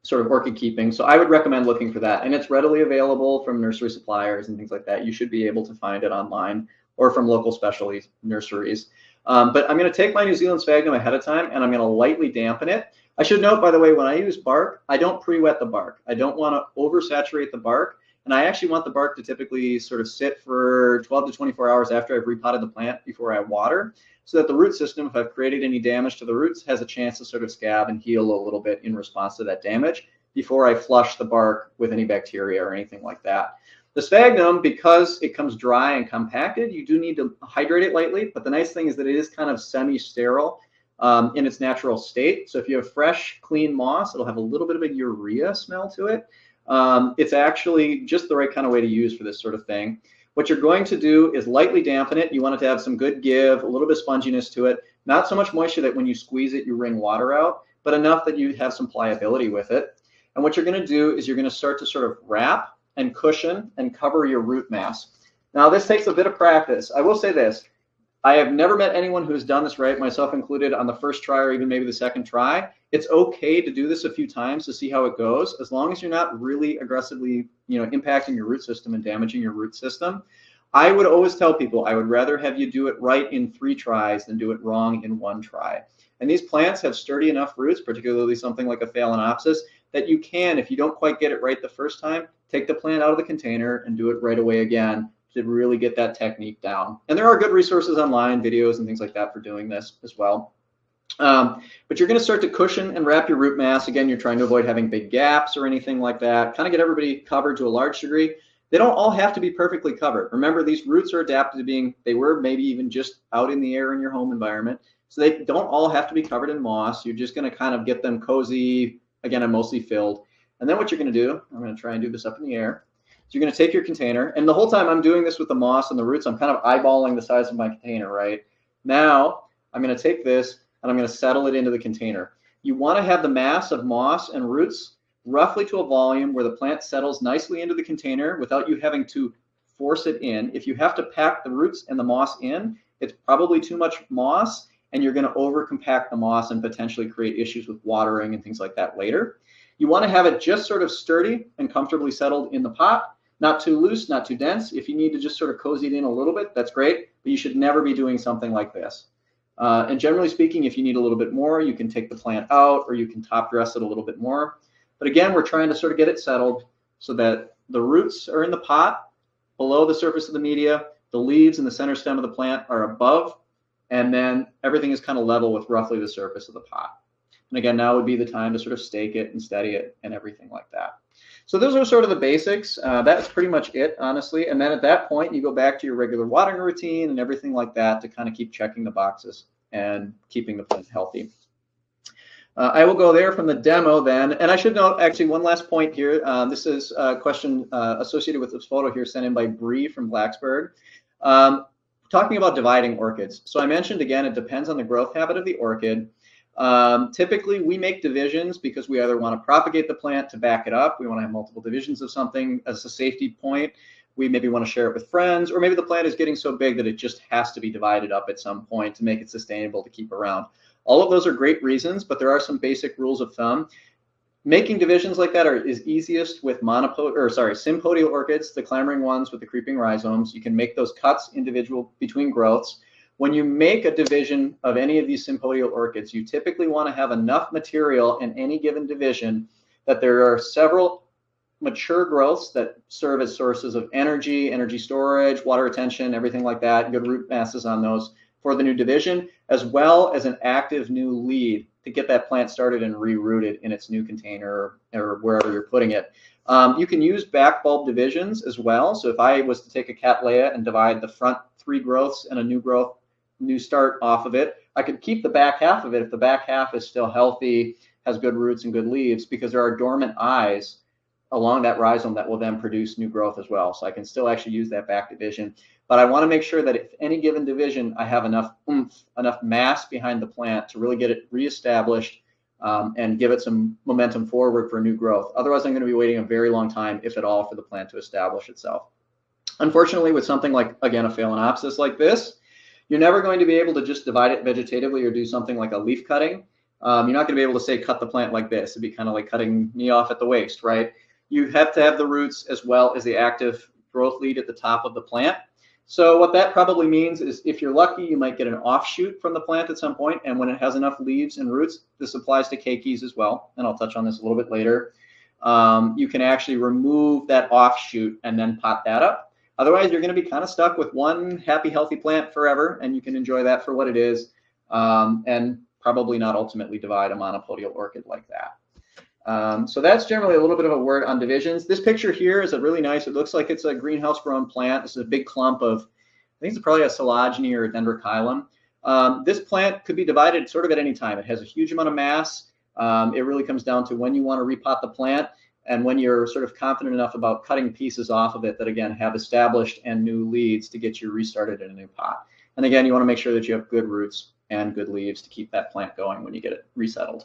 sort of orchid keeping. So I would recommend looking for that. And it's readily available from nursery suppliers and things like that. You should be able to find it online or from local specialty nurseries. But I'm going to take my New Zealand sphagnum ahead of time and I'm going to lightly dampen it. I should note, by the way, when I use bark, I don't pre-wet the bark. I don't want to oversaturate the bark. And I actually want the bark to typically sort of sit for 12 to 24 hours after I've repotted the plant before I water, so that the root system, if I've created any damage to the roots, has a chance to sort of scab and heal a little bit in response to that damage before I flush the bark with any bacteria or anything like that. The sphagnum, because it comes dry and compacted, you do need to hydrate it lightly, but the nice thing is that it is kind of semi-sterile in its natural state. So if you have fresh, clean moss, it'll have a little bit of a urea smell to it. It's actually just the right kind of way to use for this sort of thing. What you're going to do is lightly dampen it. You want it to have some good give, a little bit of sponginess to it, not so much moisture that when you squeeze it, you wring water out, but enough that you have some pliability with it. And what you're going to do is you're going to start to sort of wrap and cushion and cover your root mass. Now, this takes a bit of practice. I will say this. I have never met anyone who has done this right, myself included, on the first try or even maybe the second try. It's okay to do this a few times to see how it goes, as long as you're not really aggressively, impacting your root system and damaging your root system. I would always tell people I would rather have you do it right in 3 tries than do it wrong in 1 try. And these plants have sturdy enough roots, particularly something like a Phalaenopsis, that you can, if you don't quite get it right the first time, take the plant out of the container and do it right away again to really get that technique down. And there are good resources online, videos and things like that for doing this as well. But you're going to start to cushion and wrap your root mass. Again, you're trying to avoid having big gaps or anything like that. Kind of get everybody covered to a large degree. They don't all have to be perfectly covered. Remember, these roots are adapted to being, they were maybe even just out in the air in your home environment. So they don't all have to be covered in moss. You're just going to kind of get them cozy, again, and mostly filled. And then what you're going to do, I'm going to try and do this up in the air. So you're going to take your container, and the whole time I'm doing this with the moss and the roots, I'm kind of eyeballing the size of my container, right? Now, I'm going to take this, and I'm going to settle it into the container. You want to have the mass of moss and roots roughly to a volume where the plant settles nicely into the container without you having to force it in. If you have to pack the roots and the moss in, it's probably too much moss, and you're going to over-compact the moss and potentially create issues with watering and things like that later. You want to have it just sort of sturdy and comfortably settled in the pot, not too loose, not too dense. If you need to just sort of cozy it in a little bit, that's great, but you should never be doing something like this. And generally speaking, if you need a little bit more, you can take the plant out or you can top dress it a little bit more. But again, we're trying to sort of get it settled so that the roots are in the pot below the surface of the media, the leaves and the center stem of the plant are above, and then everything is kind of level with roughly the surface of the pot. And again, now would be the time to sort of stake it and steady it and everything like that. So those are sort of the basics. That's pretty much it, honestly. And then at that point, you go back to your regular watering routine and everything like that to kind of keep checking the boxes and keeping the plant healthy. I will go there from the demo then. And I should note, actually, one last point here. This is a question associated with this photo here sent in by Bree from Blacksburg. Talking about dividing orchids. So I mentioned, again, it depends on the growth habit of the orchid. Typically, we make divisions because we either want to propagate the plant to back it up. We want to have multiple divisions of something as a safety point. We maybe want to share it with friends, or maybe the plant is getting so big that it just has to be divided up at some point to make it sustainable to keep around. All of those are great reasons, but there are some basic rules of thumb. Making divisions like that is easiest with sympodial orchids, the clambering ones with the creeping rhizomes. You can make those cuts individual between growths. When you make a division of any of these sympodial orchids, you typically want to have enough material in any given division that there are several mature growths that serve as sources of energy, energy storage, water retention, everything like that, good root masses on those for the new division, as well as an active new lead to get that plant started and re-rooted in its new container or wherever you're putting it. You can use back bulb divisions as well. So if I was to take a cattleya and divide the front 3 growths and a new start off of it, I could keep the back half of it if the back half is still healthy, has good roots and good leaves, because there are dormant eyes along that rhizome that will then produce new growth as well. So I can still actually use that back division. But I want to make sure that if any given division, I have enough oomph, enough mass behind the plant to really get it reestablished and give it some momentum forward for new growth. Otherwise, I'm going to be waiting a very long time, if at all, for the plant to establish itself. Unfortunately, with something like, again, a phalaenopsis like this, you're never going to be able to just divide it vegetatively or do something like a leaf cutting. You're not going to be able to say cut the plant like this. It'd be kind of like cutting me off at the waist, right? You have to have the roots as well as the active growth lead at the top of the plant. So what that probably means is if you're lucky, you might get an offshoot from the plant at some point, and when it has enough leaves and roots, this applies to keikis as well, and I'll touch on this a little bit later. You can actually remove that offshoot and then pot that up. Otherwise, you're going to be kind of stuck with one happy, healthy plant forever, and you can enjoy that for what it is, and probably not ultimately divide a monopodial orchid like that. So that's generally a little bit of a word on divisions. This picture here is a really nice, it looks like it's a greenhouse grown plant. This is a big clump of, I think it's probably a Silogeny or a Dendrochilum. This plant could be divided sort of at any time. It has a huge amount of mass. It really comes down to when you want to repot the plant and when you're sort of confident enough about cutting pieces off of it that, again, have established and new leads to get you restarted in a new pot. And again, you want to make sure that you have good roots and good leaves to keep that plant going when you get it resettled.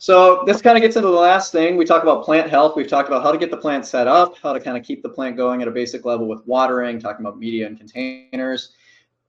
So this kind of gets into the last thing. We talk about plant health. We've talked about how to get the plant set up, how to kind of keep the plant going at a basic level with watering, talking about media and containers.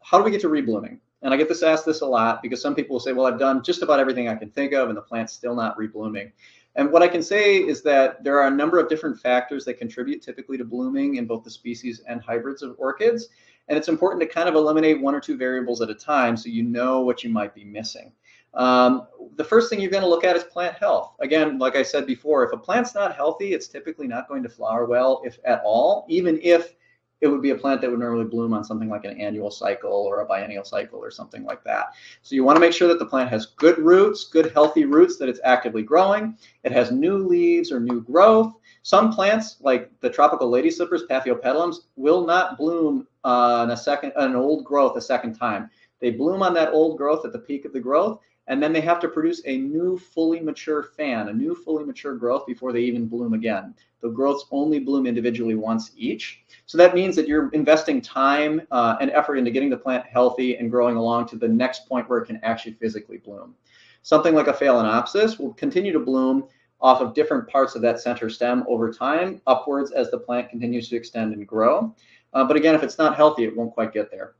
How do we get to reblooming? And I get asked this a lot because some people will say, well, I've done just about everything I can think of and the plant's still not reblooming. And what I can say is that there are a number of different factors that contribute typically to blooming in both the species and hybrids of orchids. And it's important to kind of eliminate 1 or 2 variables at a time so you know what you might be missing. The first thing you're going to look at is plant health. Again, like I said before, if a plant's not healthy, it's typically not going to flower well, if at all, even if it would be a plant that would normally bloom on something like an annual cycle or a biennial cycle or something like that. So you want to make sure that the plant has good roots, good healthy roots, that it's actively growing. It has new leaves or new growth. Some plants, like the tropical lady slippers, Paphiopedilums, will not bloom on an old growth a second time. They bloom on that old growth at the peak of the growth, and then they have to produce a new fully mature fan, a new fully mature growth before they even bloom again. The growths only bloom individually once each. So that means that you're investing time and effort into getting the plant healthy and growing along to the next point where it can actually physically bloom. Something like a Phalaenopsis will continue to bloom off of different parts of that center stem over time, upwards as the plant continues to extend and grow. But again, if it's not healthy, it won't quite get there.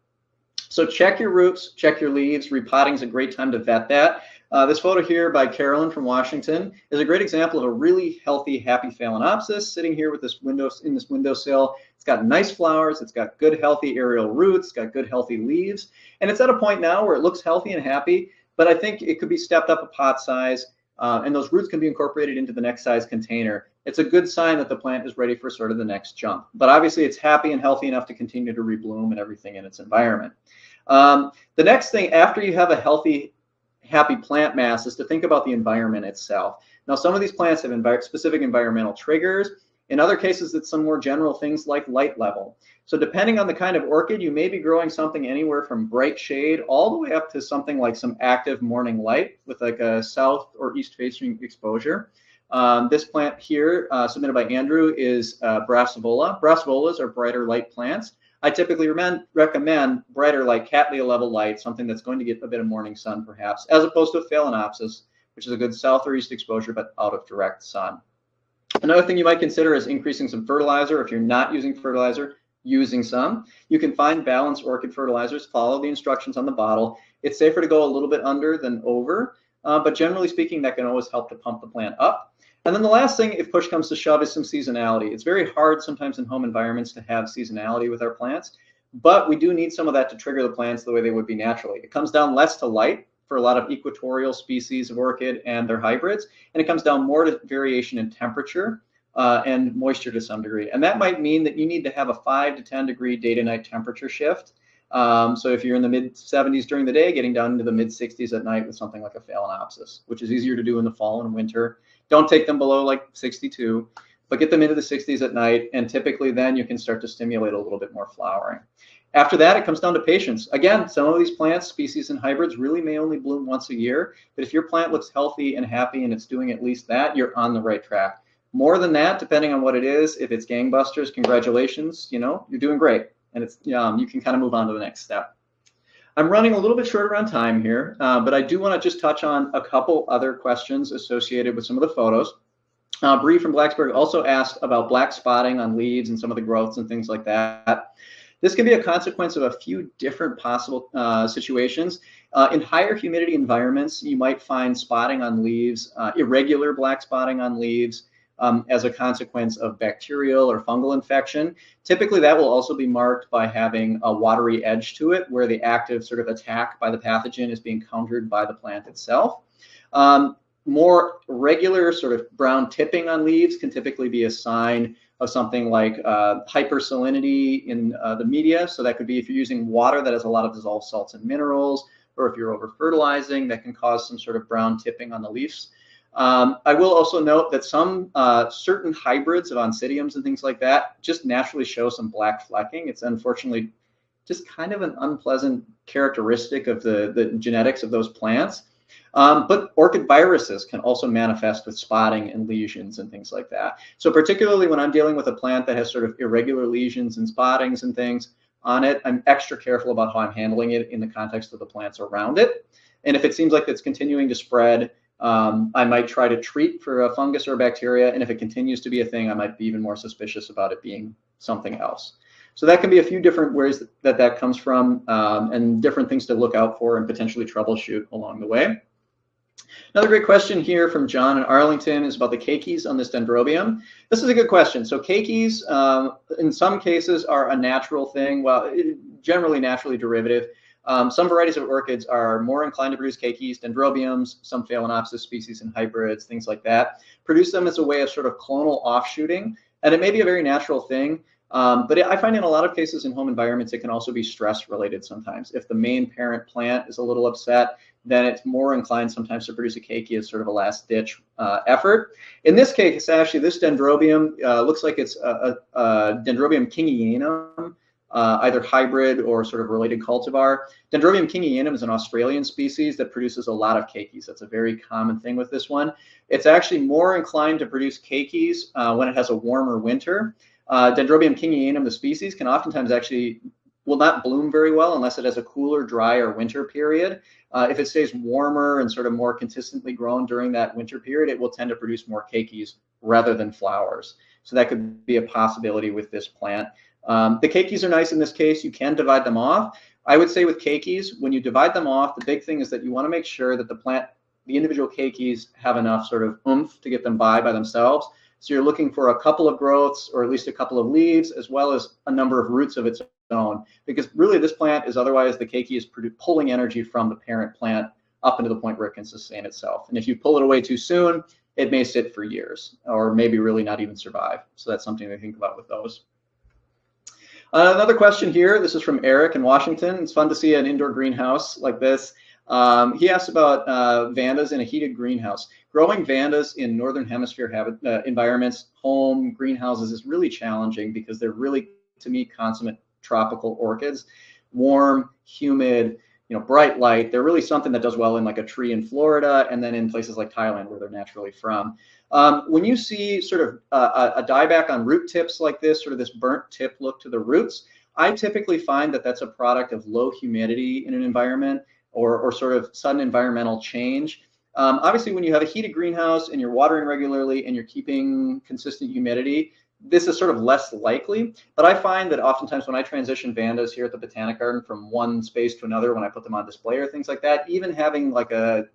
So check your roots, check your leaves. Repotting is a great time to vet that. This photo here by Carolyn from Washington is a great example of a really healthy, happy Phalaenopsis sitting here with this windowsill. It's got nice flowers. It's got good, healthy aerial roots. It's got good, healthy leaves. And it's at a point now where it looks healthy and happy, but I think it could be stepped up a pot size, and those roots can be incorporated into the next size container. It's a good sign that the plant is ready for sort of the next jump. But obviously, it's happy and healthy enough to continue to rebloom and everything in its environment. The next thing after you have a healthy, happy plant mass is to think about the environment itself. Now, some of these plants have specific environmental triggers. In other cases, it's some more general things like light level. So depending on the kind of orchid, you may be growing something anywhere from bright shade all the way up to something like some active morning light with like a south or east facing exposure. This plant here, submitted by Andrew, is Brassivola. Brassivolas are brighter light plants. I typically recommend brighter light, Cattleya level light, something that's going to get a bit of morning sun perhaps, as opposed to a Phalaenopsis, which is a good south or east exposure, but out of direct sun. Another thing you might consider is increasing some fertilizer. If you're not using fertilizer, using some. You can find balanced orchid fertilizers, follow the instructions on the bottle. It's safer to go a little bit under than over, but generally speaking, that can always help to pump the plant up. And then the last thing, if push comes to shove, is some seasonality. It's very hard sometimes in home environments to have seasonality with our plants, but we do need some of that to trigger the plants the way they would be naturally. It comes down less to light for a lot of equatorial species of orchid and their hybrids, and it comes down more to variation in temperature and moisture to some degree. And that might mean that you need to have a 5 to 10 degree day to night temperature shift. So if you're in the mid 70s during the day, getting down into the mid 60s at night with something like a Phalaenopsis, which is easier to do in the fall and winter. Don't take them below like 62, but get them into the 60s at night, and typically then you can start to stimulate a little bit more flowering. After that, it comes down to patience. Again, some of these plants, species, and hybrids really may only bloom once a year, but if your plant looks healthy and happy and it's doing at least that, you're on the right track. More than that, depending on what it is, if it's gangbusters, congratulations, you're doing great, and it's you can kind of move on to the next step. I'm running a little bit shorter on time here, but I do want to just touch on a couple other questions associated with some of the photos. Bree from Blacksburg also asked about black spotting on leaves and some of the growths and things like that. This can be a consequence of a few different possible situations. In higher humidity environments, you might find spotting on leaves, irregular black spotting on leaves, as a consequence of bacterial or fungal infection. Typically, that will also be marked by having a watery edge to it, where the active sort of attack by the pathogen is being countered by the plant itself. More regular sort of brown tipping on leaves can typically be a sign of something like hypersalinity in the media. So that could be if you're using water that has a lot of dissolved salts and minerals, or if you're over fertilizing, that can cause some sort of brown tipping on the leaves. I will also note that some certain hybrids of oncidiums and things like that just naturally show some black flecking. It's unfortunately just kind of an unpleasant characteristic of the genetics of those plants. But orchid viruses can also manifest with spotting and lesions and things like that. So particularly when I'm dealing with a plant that has sort of irregular lesions and spottings and things on it, I'm extra careful about how I'm handling it in the context of the plants around it. And if it seems like it's continuing to spread, I might try to treat for a fungus or a bacteria. And if it continues to be a thing, I might be even more suspicious about it being something else. So that can be a few different ways that comes from, and different things to look out for and potentially troubleshoot along the way. Another great question here from John in Arlington is about the keikis on this dendrobium. This is a good question. So keikis, in some cases, are a natural thing. Well, generally naturally derivative. Some varieties of orchids are more inclined to produce keikis, dendrobiums, some Phalaenopsis species and hybrids, things like that. Produce them as a way of sort of clonal offshooting, and it may be a very natural thing. But I find in a lot of cases in home environments, it can also be stress related sometimes. If the main parent plant is a little upset, then it's more inclined sometimes to produce a keiki as sort of a last ditch effort. In this case, actually, this dendrobium looks like it's a Dendrobium kingianum, either hybrid or sort of related cultivar. Dendrobium kingianum is an Australian species that produces a lot of keikis. That's a very common thing with this one. It's actually more inclined to produce keikis when it has a warmer winter. Dendrobium kingianum, the species, can oftentimes actually will not bloom very well unless it has a cooler, drier winter period. If it stays warmer and sort of more consistently grown during that winter period, it will tend to produce more keikis rather than flowers. So that could be a possibility with this plant. The keikis are nice in this case. You can divide them off. I would say with keikis, when you divide them off, the big thing is that you want to make sure that the individual keikis have enough sort of oomph to get them by themselves. So you're looking for a couple of growths or at least a couple of leaves, as well as a number of roots of its own, because really this plant is otherwise the keiki is pulling energy from the parent plant up into the point where it can sustain itself. And if you pull it away too soon, it may sit for years or maybe really not even survive. So that's something to think about with those. Another question here. This is from Eric in Washington. It's fun to see an indoor greenhouse like this. He asked about vandas in a heated greenhouse. Growing vandas in northern hemisphere environments, home greenhouses, is really challenging because they're really, to me, consummate tropical orchids. Warm, humid, bright light. They're really something that does well in like a tree in Florida and then in places like Thailand where they're naturally from. When you see sort of a dieback on root tips like this, sort of this burnt tip look to the roots, I typically find that that's a product of low humidity in an environment or sort of sudden environmental change. Obviously, when you have a heated greenhouse and you're watering regularly and you're keeping consistent humidity, this is sort of less likely. But I find that oftentimes when I transition vandas here at the Botanic Garden from one space to another, when I put them on display or things like that, even having like a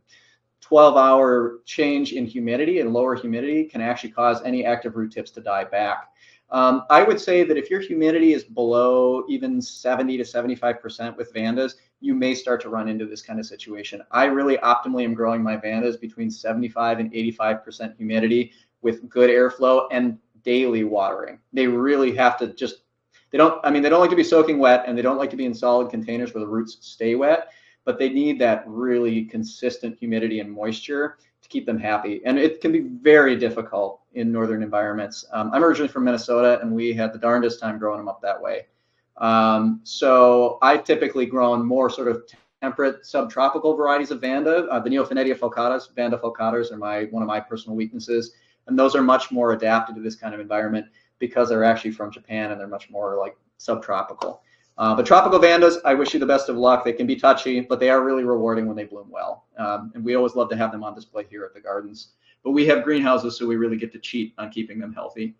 12-hour change in humidity and lower humidity can actually cause any active root tips to die back. I would say that if your humidity is below even 70 to 75% with Vandas, you may start to run into this kind of situation. I really optimally am growing my Vandas between 75 and 85% humidity with good airflow and daily watering. They really have to just, they don't like to be soaking wet, and they don't like to be in solid containers where the roots stay wet, but they need that really consistent humidity and moisture to keep them happy. And it can be very difficult in northern environments. I'm originally from Minnesota, and we had the darndest time growing them up that way. So I've typically grown more sort of temperate subtropical varieties of Vanda. The Neophonetia fulcatas, Vanda fulcatas are one of my personal weaknesses. And those are much more adapted to this kind of environment because they're actually from Japan, and they're much more like subtropical. But tropical Vandas, I wish you the best of luck. They can be touchy, but they are really rewarding when they bloom well. And we always love to have them on display here at the gardens. But we have greenhouses, so we really get to cheat on keeping them healthy.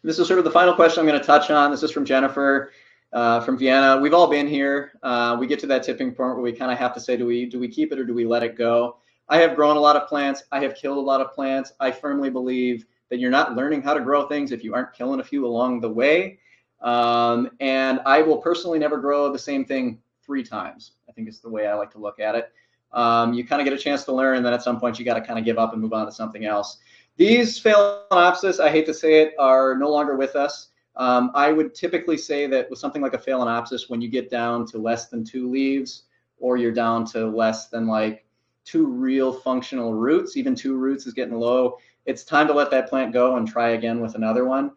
This is sort of the final question I'm going to touch on. This is from Jennifer from Vienna. We've all been here. We get to that tipping point where we kind of have to say, do we keep it or do we let it go? I have grown a lot of plants. I have killed a lot of plants. I firmly believe that you're not learning how to grow things if you aren't killing a few along the way. And I will personally never grow the same thing 3 times. I think it's the way I like to look at it. You kind of get a chance to learn, and then at some point you got to kind of give up and move on to something else. These Phalaenopsis, I hate to say it, are no longer with us. I would typically say that with something like a Phalaenopsis, when you get down to less than 2 leaves, or you're down to less than like 2 real functional roots, even 2 roots is getting low, it's time to let that plant go and try again with another one.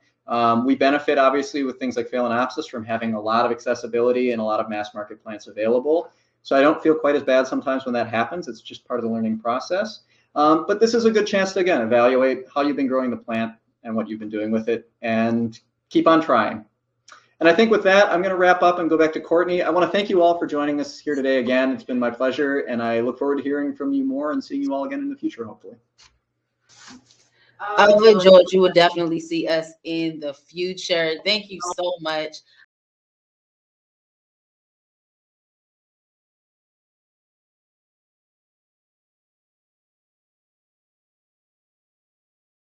We benefit obviously with things like Phalaenopsis from having a lot of accessibility and a lot of mass market plants available. So I don't feel quite as bad sometimes when that happens. It's just part of the learning process. But this is a good chance to, again, evaluate how you've been growing the plant and what you've been doing with it, and keep on trying. And I think with that, I'm going to wrap up and go back to Courtney. I want to thank you all for joining us here today again. It's been my pleasure, and I look forward to hearing from you more and seeing you all again in the future, hopefully. George, you will definitely see us in the future. Thank you so much.